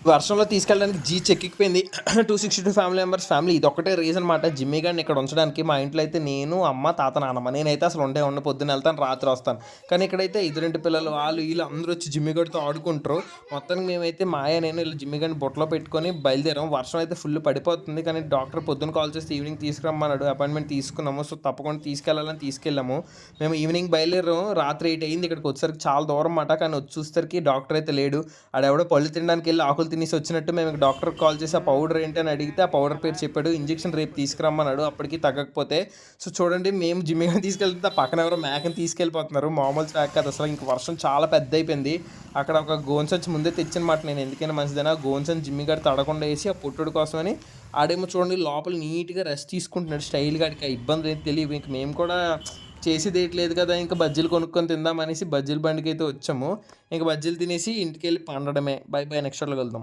వర్షంలో తీసుకెళ్ళడానికి జీచ్ ఎక్కిపోయింది. 262 family members family. ఇదొక్కటే రీజన్ మాట జిమ్మీ గాడిని ఇక్కడ ఉంచడానికి. మా ఇంట్లో అయితే నేను, అమ్మ, తాత, నానమ్మ. నేనైతే అసలు ఉండే పొద్దున్న వెళ్తాను, రాత్రి వస్తాను. కానీ ఇక్కడైతే ఎదురింటి పిల్లలు వాళ్ళు వీళ్ళు అందరూ వచ్చి జిమ్మీ గడితో ఆడుకుంటారు. మొత్తానికి మేమైతే నేను ఇలా జిమ్మీ గడిని బుట్టలో పెట్టుకొని బయలుదేరాం. వర్షం అయితే ఫుల్ పడిపోతుంది, కానీ డాక్టర్ పొద్దున్న కాల్ చేస్తే ఈవినింగ్ తీసుకురమ్మన్నాడు. అపాయింట్మెంట్ తీసుకున్నాము. సో తప్పకుండా తీసుకెళ్ళాలని తీసుకెళ్ళాము. మేము ఈవినింగ్ బయలుదేరాము. రాత్రి 8 అయింది. ఇక్కడికి వచ్చేసరికి చాలా దూరం మాట. కానీ వచ్చి చూసేసరికి డాక్టర్ అయితే లేడు. ఆడెవడో పళ్ళు తినడానికి వెళ్ళి ఆకులు తినేసి వచ్చినట్టు. మేము డాక్టర్ కాల్ చేసి ఆ పౌడర్ ఏంటి అని అడిగితే ఆ పౌడర్ పేరు చెప్పాడు. ఇంజెక్షన్ రేపు తీసుకురమ్మన్నాడు. అప్పటికి తగ్గకపోతే సో చూడండి, మేము జిమ్మిగా తీసుకెళ్తే పక్కన ఎవరో మేకని తీసుకెళ్ళిపోతున్నారు. మామూలు ట్రాక్ కాదు అసలు. ఇంక వర్షం చాలా పెద్ద అయిపోయింది. అక్కడ ఒక గోన్సంచి ముందే తెచ్చినమాట. నేను ఎందుకైనా మంచిదైనా గోన్సన్ జిమ్మి గారు తడకుండా వేసి ఆ పుట్టుడు కోసమని. ఆడేమో చూడండి లోపల నీట్గా రెస్ట్ తీసుకుంటున్నాడు స్టైల్గా. ఆడికి ఆ ఇబ్బంది అయితే తెలియదు. ఇంక మేము కూడా చేసేది ఏట్లేదు కదా, ఇంకా బజ్జీలు కొనుక్కొని తిందామనేసి బజ్జీల బండికి అయితే వచ్చాము. ఇంకా బజ్జీలు తినేసి ఇంటికి వెళ్ళి పండడమే. బై బై, నెక్స్ట్ కలుద్దాం.